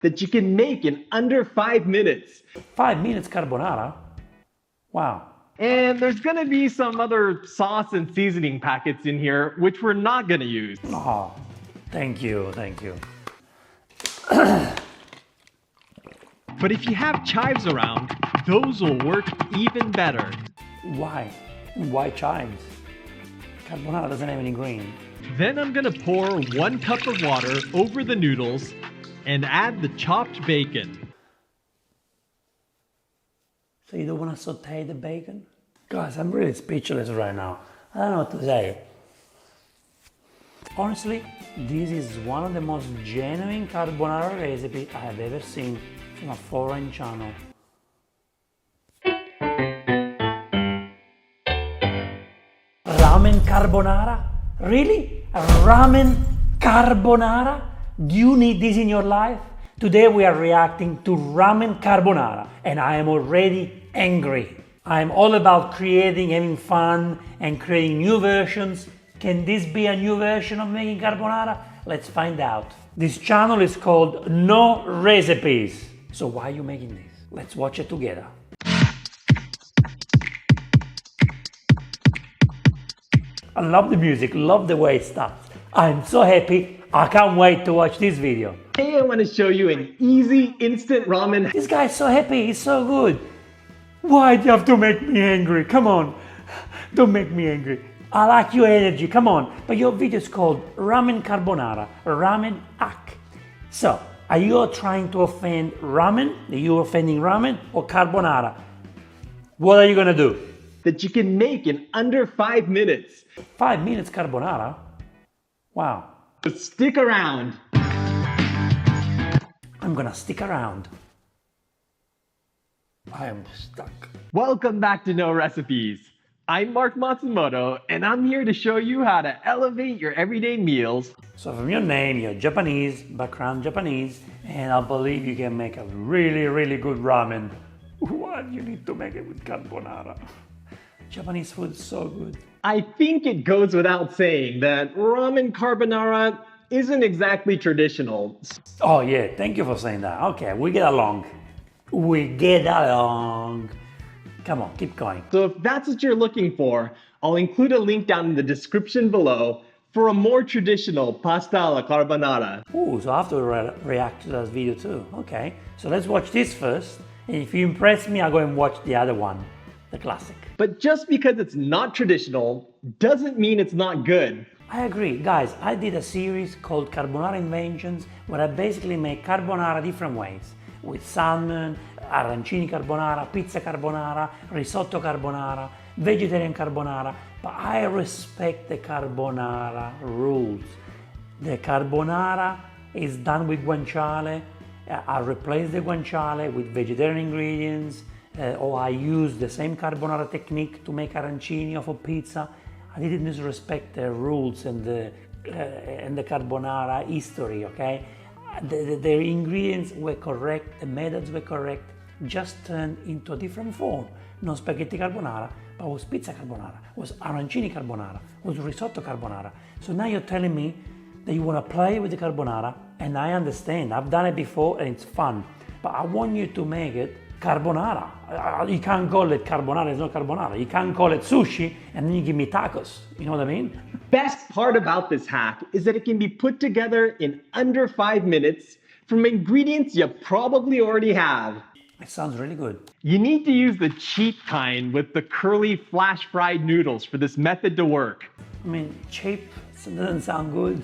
that you can make in under 5 minutes. 5 minutes carbonara? Wow. And there's gonna be some other sauce and seasoning packets in here, which we're not gonna use. Oh, thank you, thank you. But if you have chives around, those will work even better. Why? Why chives? Carbonara doesn't have any green. Then I'm gonna pour 1 cup of water over the noodles and add the chopped bacon. So you don't want to saute the bacon? Guys, I'm really speechless right now. I don't know what to say. Honestly, this is one of the most genuine carbonara recipes I have ever seen from a foreign channel. Ramen carbonara? Really? A ramen carbonara? Do you need this in your life? Today we are reacting to ramen carbonara and I am already angry. I am all about creating, having fun and creating new versions. Can this be a new version of making carbonara? Let's find out. This channel is called No Recipes. So why are you making this? Let's watch it together. I love the music, love the way it starts. I'm so happy, I can't wait to watch this video. Today I want to show you an easy instant ramen. This guy's so happy, he's so good. Why do you have to make me angry? Come on, don't make me angry. I like your energy, come on. But your video is called Ramen Carbonara, Ramen Hack. So, are you trying to offend ramen? Are you offending ramen or carbonara? What are you gonna do? That you can make in under 5 minutes. 5 minutes carbonara? Wow. So stick around. I'm gonna stick around. I am stuck. Welcome back to No Recipes. I'm Mark Matsumoto, and I'm here to show you how to elevate your everyday meals. So from your name, you're Japanese, background Japanese, and I believe you can make a really, really good ramen. Why do you need to make it with carbonara? Japanese food is so good. I think it goes without saying that ramen carbonara isn't exactly traditional. Oh yeah, thank you for saying that. Okay, we get along. We get along. Come on, keep going. So if that's what you're looking for, I'll include a link down in the description below for a more traditional pasta alla carbonara. Ooh, so I have to react to that video too. Okay, so let's watch this first. And if you impress me, I'll go and watch the other one, the classic. But just because it's not traditional doesn't mean it's not good. I agree. Guys, I did a series called Carbonara Inventions where I basically make carbonara different ways. With salmon, arancini carbonara, pizza carbonara, risotto carbonara, vegetarian carbonara. But I respect the carbonara rules. The carbonara is done with guanciale. I replace the guanciale with vegetarian ingredients. Or I use the same carbonara technique to make arancini or for pizza. I didn't disrespect the rules and the carbonara history, okay? The ingredients were correct, the methods were correct, just turned into a different form. Not spaghetti carbonara, but was pizza carbonara, was arancini carbonara, was risotto carbonara. So now you're telling me that you want to play with the carbonara, and I understand, I've done it before and it's fun, but I want you to make it carbonara. You can't call it carbonara, it's not carbonara. You can't call it sushi and then you give me tacos. You know what I mean? Best part about this hack is that it can be put together in under 5 minutes from ingredients you probably already have. It sounds really good. You need to use the cheap kind with the curly flash fried noodles for this method to work. I mean, cheap doesn't sound good.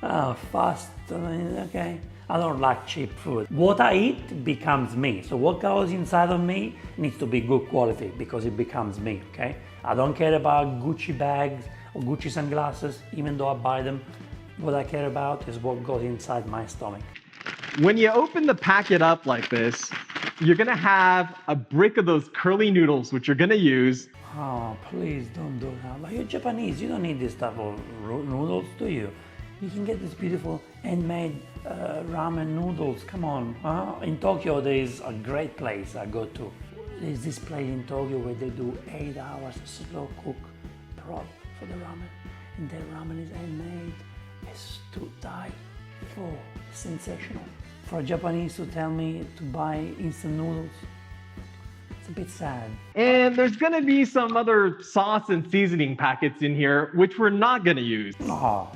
Fast, I mean, okay. I don't like cheap food. What I eat becomes me. So what goes inside of me needs to be good quality because it becomes me, okay? I don't care about Gucci bags or Gucci sunglasses, even though I buy them. What I care about is what goes inside my stomach. When you open the packet up like this, you're gonna have a brick of those curly noodles, which you're gonna use. Oh, please don't do that. But you're Japanese, you don't need this type of noodles, do you? You can get this beautiful handmade ramen noodles. Come on, huh? In Tokyo, there is a great place I go to. There's this place in Tokyo where they do 8 hours slow cook prep for the ramen, and their ramen is handmade. It's to die for. Sensational. for a Japanese to tell me to buy instant noodles. It's a bit sad. And there's gonna be some other sauce and seasoning packets in here, which we're not gonna use. Oh,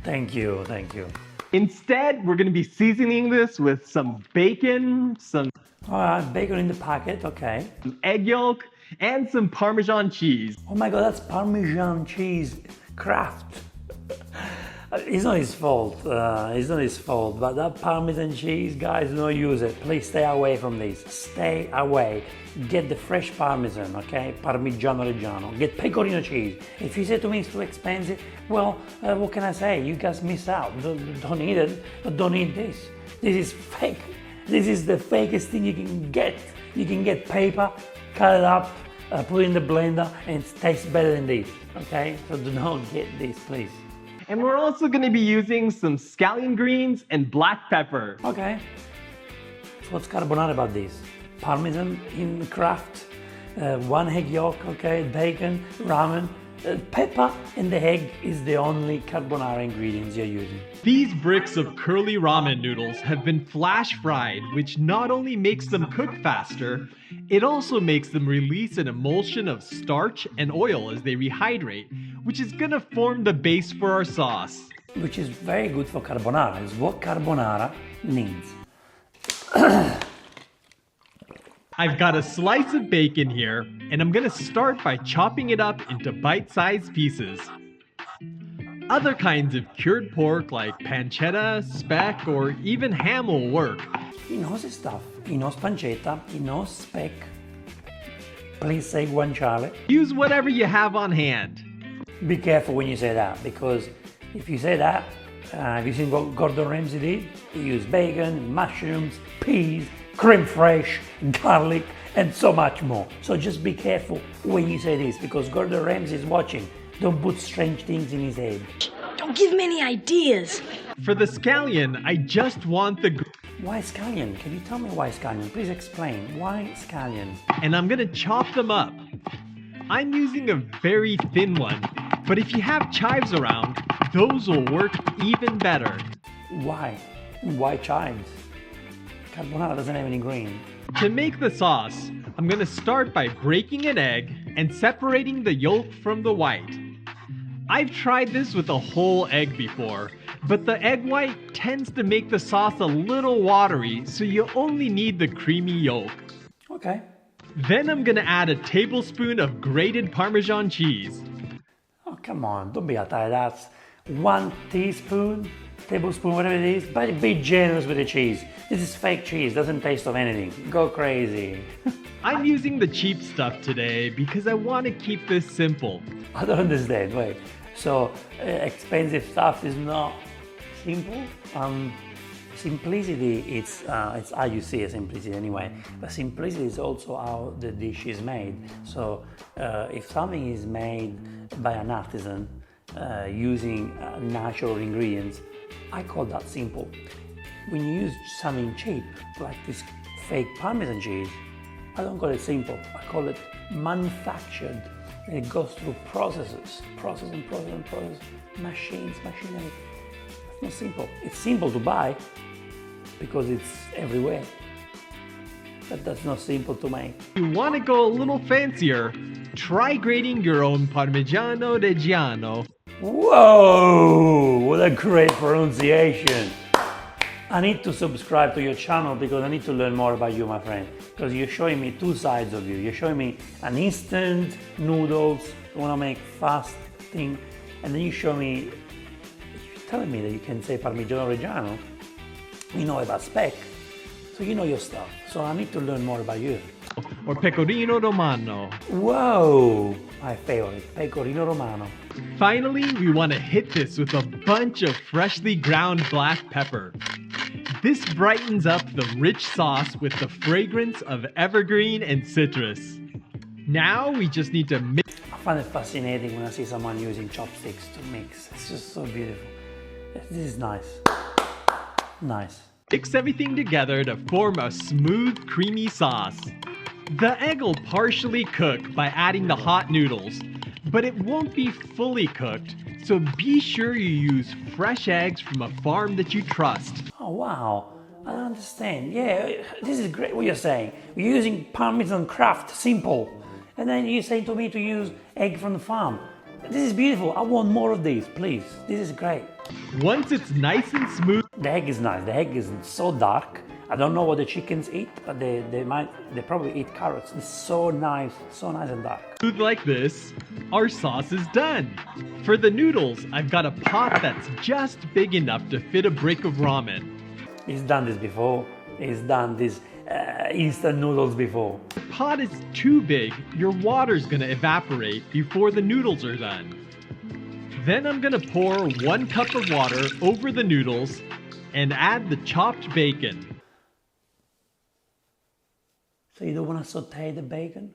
thank you, thank you. Instead, we're gonna be seasoning this with some bacon, some All right, bacon in the packet, okay. egg yolk, and some Parmesan cheese. Oh my God, that's Parmesan cheese Kraft. It's not his fault. It's not his fault. But that Parmesan cheese, guys, don't use it. Please stay away from this. Stay away. Get the fresh Parmesan, okay? Parmigiano Reggiano. Get pecorino cheese. If you say to me it's too expensive, well, what can I say? You guys miss out. Don't eat it, but don't eat this. This is fake. This is the fakest thing you can get. You can get paper, cut it up, put it in the blender, and it tastes better than this, okay? So do not get this, please. And we're also gonna be using some scallion greens and black pepper. Okay. So what's carbonara about this? Parmesan in Kraft, one egg yolk, okay, bacon, ramen, pepper, and the egg is the only carbonara ingredients you're using. These bricks of curly ramen noodles have been flash fried, which not only makes them cook faster, it also makes them release an emulsion of starch and oil as they rehydrate, which is gonna form the base for our sauce. Which is very good for carbonara. It's what carbonara needs. I've got a slice of bacon here, and I'm gonna start by chopping it up into bite-sized pieces. Other kinds of cured pork like pancetta, speck, or even ham will work. He knows his stuff. He knows pancetta, he knows speck. Please say guanciale. Use whatever you have on hand. Be careful when you say that, because if you say that, have you seen what Gordon Ramsay did? He used bacon, mushrooms, peas, creme fraiche, garlic, and so much more. So just be careful when you say this, because Gordon Ramsay is watching. Don't put strange things in his head. Don't give me any ideas. For the scallion, I just want the Why scallion? Can you tell me why scallion? Please explain. Why scallion? and I'm gonna chop them up. I'm using a very thin one, but if you have chives around, those will work even better. Why? Why chives? Carbonara doesn't have any green. To make the sauce, I'm gonna start by breaking an egg and separating the yolk from the white. I've tried this with a whole egg before, but the egg white tends to make the sauce a little watery, so you only need the creamy yolk. Okay. Then I'm gonna add a tablespoon of grated Parmesan cheese. Oh, come on. Don't be a tie. That's 1 teaspoon, tablespoon, whatever it is, but be generous with the cheese. This is fake cheese. Doesn't taste of anything. Go crazy. I'm using the cheap stuff today because I want to keep this simple. I don't understand. Wait. So expensive stuff is not simple? Simplicity, it's how you see a simplicity anyway. But simplicity is also how the dish is made. So if something is made by an artisan using natural ingredients, I call that simple. When you use something cheap, like this fake Parmesan cheese, I don't call it simple. I call it manufactured. And it goes through processes, process, machines, machinery. It's not simple. It's simple to buy because it's everywhere. But that's not simple to make. If you want to go a little fancier, try grating your own Parmigiano Reggiano. Whoa! What a great pronunciation! I need to subscribe to your channel because I need to learn more about you, my friend. Because you're showing me two sides of you. You're showing me an instant noodles, you want to make fast thing, and then you show me, you're telling me that you can say Parmigiano Reggiano. You know about speck, so you know your stuff. So I need to learn more about you. Or pecorino romano. Whoa! My favorite, pecorino romano. Finally, we want to hit this with a bunch of freshly ground black pepper. This brightens up the rich sauce with the fragrance of evergreen and citrus. Now we just need to mix. I find it fascinating when I see someone using chopsticks to mix. It's just so beautiful. This is nice. Nice. Mix everything together to form a smooth, creamy sauce. The egg will partially cook by adding the hot noodles, but it won't be fully cooked, so be sure you use fresh eggs from a farm that you trust. Oh wow, I don't understand. Yeah, this is great what you're saying. We're using Parmesan Kraft, simple. And then you're saying to me to use egg from the farm. This is beautiful. I want more of these, please. This is great. Once it's nice and smooth The egg is nice. The egg isn't so dark. I don't know what the chickens eat, but they probably eat carrots. It's so nice and dark. like this, our sauce is done. For the noodles, I've got a pot that's just big enough to fit a brick of ramen. He's done this before. He's done this instant noodles before. The pot is too big, your water's gonna evaporate before the noodles are done. Then I'm gonna pour 1 cup of water over the noodles and add the chopped bacon. So you don't want to saute the bacon?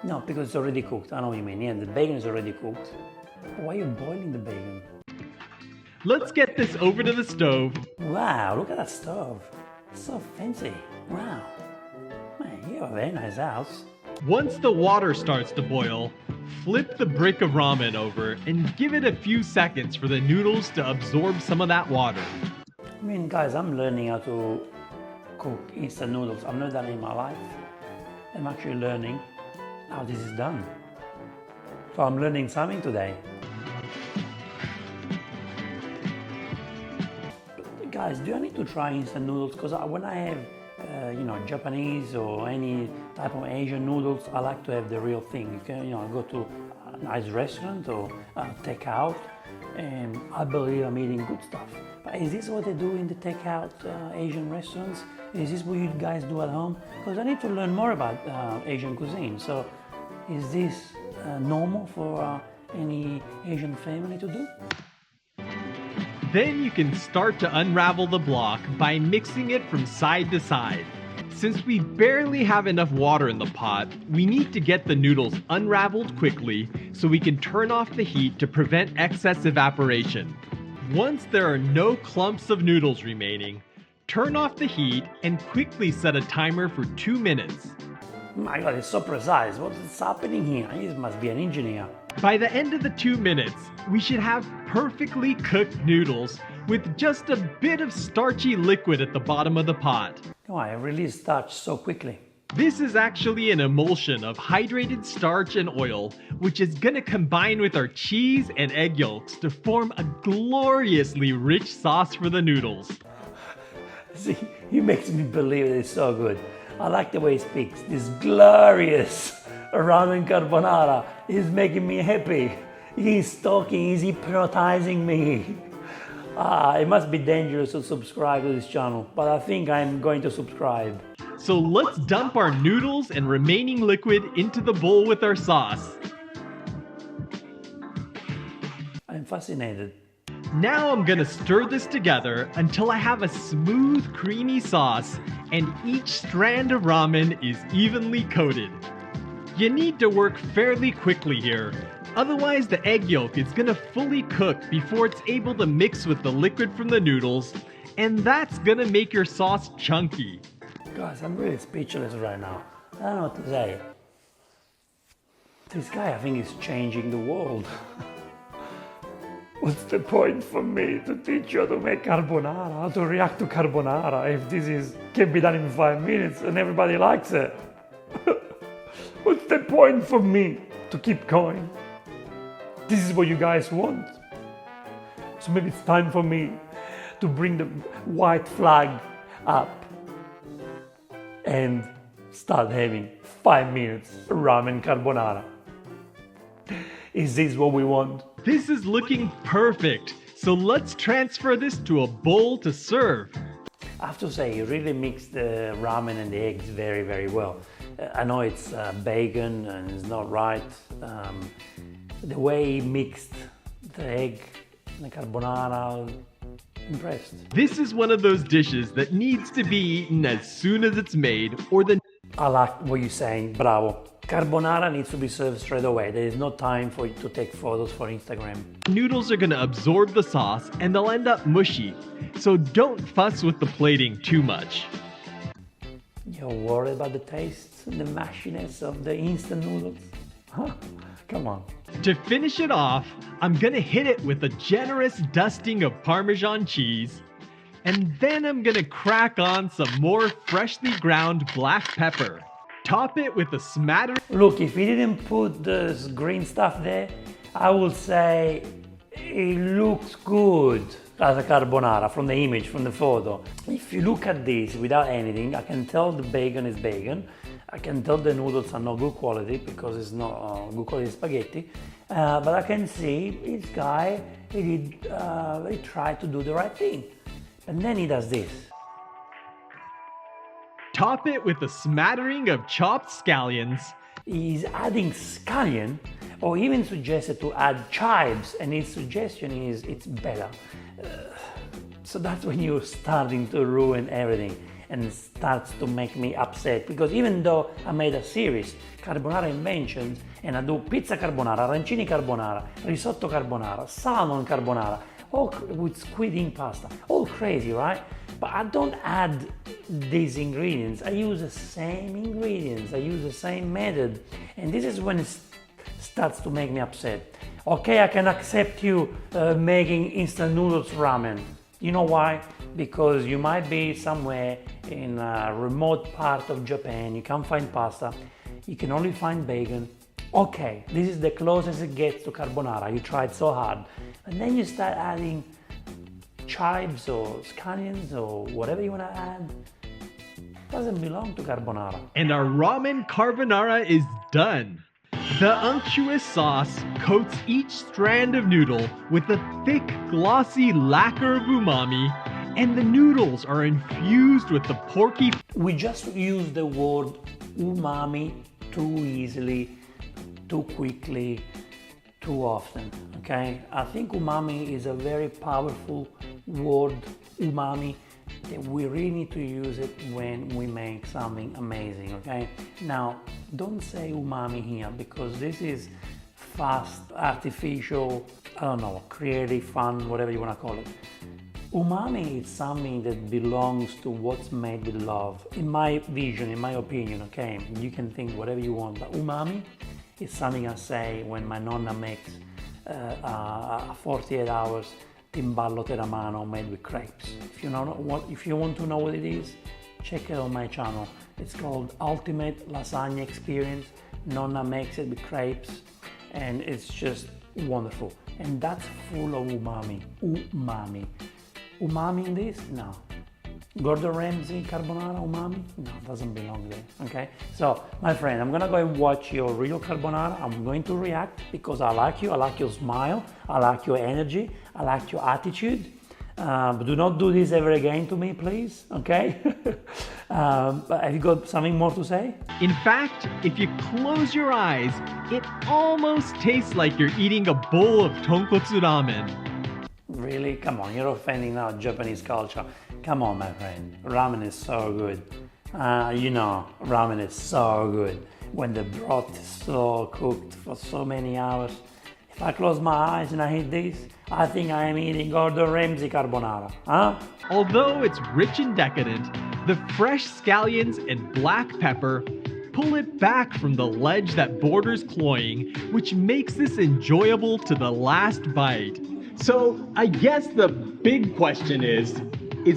No, because it's already cooked. I know what you mean. Yeah, the bacon is already cooked. But why are you boiling the bacon? Let's get this over to the stove. Wow, look at that stove. It's so fancy. Wow. Man, you have a very nice house. Once the water starts to boil, flip the brick of ramen over and give it a few seconds for the noodles to absorb some of that water. I mean, guys, I'm learning how to cook instant noodles. I've never done it in my life. I'm actually learning how this is done. So I'm learning something today. But guys, do I need to try instant noodles? Because when I have, Japanese or any type of Asian noodles, I like to have the real thing. You can, go to a nice restaurant or take out, and I believe I'm eating good stuff. But is this what they do in the takeout Asian restaurants? Is this what you guys do at home? Because I need to learn more about Asian cuisine. So is this normal for any Asian family to do? Then you can start to unravel the block by mixing it from side to side. Since we barely have enough water in the pot, we need to get the noodles unraveled quickly so we can turn off the heat to prevent excess evaporation. Once there are no clumps of noodles remaining, turn off the heat and quickly set a timer for 2 minutes. My God, it's so precise. What's happening here? He must be an engineer. By the end of the 2 minutes, we should have perfectly cooked noodles with just a bit of starchy liquid at the bottom of the pot. Why, I release starch so quickly. This is actually an emulsion of hydrated starch and oil, which is gonna combine with our cheese and egg yolks to form a gloriously rich sauce for the noodles. See, he makes me believe it's so good. I like the way he speaks. This glorious Ramen Carbonara is making me happy. He's talking, he's hypnotizing me. It must be dangerous to subscribe to this channel, but I think I'm going to subscribe. So let's dump our noodles and remaining liquid into the bowl with our sauce. I'm fascinated. Now I'm gonna stir this together until I have a smooth, creamy sauce and each strand of ramen is evenly coated. You need to work fairly quickly here, otherwise the egg yolk is gonna fully cook before it's able to mix with the liquid from the noodles, and that's gonna make your sauce chunky. Guys, I'm really speechless right now. I don't know what to say. This guy, I think, is changing the world. What's the point for me to teach you how to make carbonara, how to react to carbonara, if this can be done in 5 minutes and everybody likes it? What's the point for me to keep going? This is what you guys want. So maybe it's time for me to bring the white flag up and start having 5 minutes ramen carbonara. Is this what we want? This is looking perfect, so let's transfer this to a bowl to serve. I have to say, you really mix the ramen and the eggs very, very well. I know it's bacon and it's not right. The way he mixed the egg and the carbonara, impressed. This is one of those dishes that needs to be eaten as soon as it's made, or the I like what you're saying, bravo. Carbonara needs to be served straight away. There is no time for you to take photos for Instagram. noodles are gonna absorb the sauce and they'll end up mushy, so don't fuss with the plating too much. You're worried about the taste and the mashiness of the instant noodles? Huh? Come on. To finish it off, I'm gonna hit it with a generous dusting of Parmesan cheese, And then I'm gonna crack on some more freshly ground black pepper. Top it with a smattering. Look, if he didn't put this green stuff there, I would say it looks good as a carbonara from the image, from the photo. If you look at this without anything, I can tell the bacon is bacon. I can tell the noodles are not good quality because it's not good quality spaghetti. But I can see this guy, he tried to do the right thing. And then he does this. Top it with a smattering of chopped scallions. He's adding scallion, or even suggested to add chives, and his suggestion is it's better. So that's when you're starting to ruin everything, and it starts to make me upset, because even though I made a series, Carbonara Inventions, and I do pizza carbonara, arancini carbonara, risotto carbonara, salmon carbonara, all with squid ink pasta, all crazy, right? But I don't add these ingredients. I use the same ingredients. I use the same method. And this is when it starts to make me upset. Okay, I can accept you making instant noodles ramen. You know why? Because you might be somewhere in a remote part of Japan. You can't find pasta. You can only find bacon. Okay, this is the closest it gets to carbonara. You tried so hard. And then you start adding chives or scallions or whatever you want to add. Doesn't belong to carbonara. And our ramen carbonara is done. The unctuous sauce coats each strand of noodle with a thick, glossy lacquer of umami, and the noodles are infused with the porky. We just use the word umami too easily, too quickly, too often, okay? I think umami is a very powerful word, umami, that we really need to use it when we make something amazing, okay? Now, don't say umami here, because this is fast, artificial, I don't know, creative, fun, whatever you want to call it. Umami is something that belongs to what's made with love. In my vision, in my opinion, okay? You can think whatever you want, but umami is something I say when my nonna makes a 48 hours timballo teramano made with crepes. If you want to know what it is, check it on my channel. It's called Ultimate Lasagna Experience. Nonna makes it with crepes, and it's just wonderful. And that's full of umami. Umami. Umami in this? No. Gordon Ramsay carbonara umami? No, doesn't belong there, okay? So, my friend, I'm gonna go and watch your real carbonara. I'm going to react because I like you, I like your smile, I like your energy, I like your attitude. But do not do this ever again to me, please, okay? Have you got something more to say? In fact, if you close your eyes, it almost tastes like you're eating a bowl of tonkotsu ramen. Really? Come on, you're offending now Japanese culture. Come on, my friend. Ramen is so good. You know, ramen is so good. When the broth is so cooked for so many hours. If I close my eyes and I eat this, I think I am eating Gordon Ramsay carbonara. Huh? Although it's rich and decadent, the fresh scallions and black pepper pull it back from the ledge that borders cloying, which makes this enjoyable to the last bite. So, I guess the big question is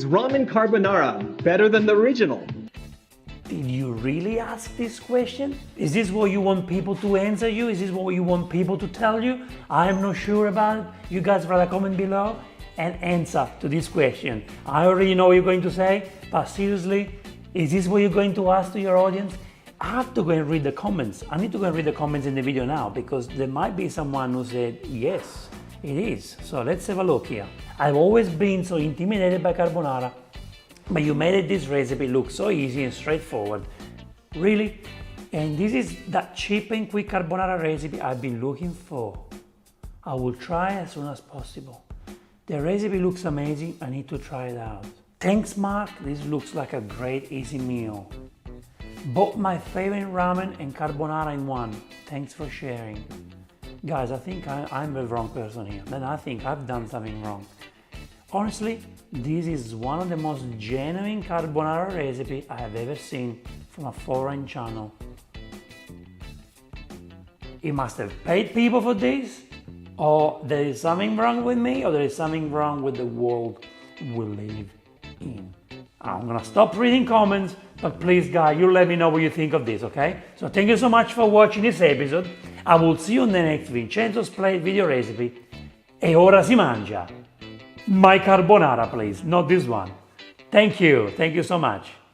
ramen carbonara better than the original? Did you really ask this question? Is this what you want people to answer you? Is this what you want people to tell you? I'm not sure about it. You guys write a comment below and answer to this question. I already know what you're going to say, but seriously, is this what you're going to ask to your audience? I have to go and read the comments. I need to go and read the comments in the video now, because there might be someone who said, yes, it is. So let's have a look here. I've always been so intimidated by carbonara, but you made this recipe look so easy and straightforward. Really? And this is that cheap and quick carbonara recipe I've been looking for. I will try as soon as possible. The recipe looks amazing. I need to try it out. Thanks, Mark. This looks like a great easy meal. Both my favorite ramen and carbonara in one. Thanks for sharing. Guys, I think I'm the wrong person here. Then I think I've done something wrong. Honestly, this is one of the most genuine carbonara recipe I have ever seen from a foreign channel. He must have paid people for this, or there is something wrong with me, or there is something wrong with the world we live in. I'm gonna stop reading comments, but please guys, you let me know what you think of this, okay? So thank you so much for watching this episode. I will see you in the next Vincenzo's Plate video recipe. E ora si mangia. My carbonara, please, not this one. Thank you so much.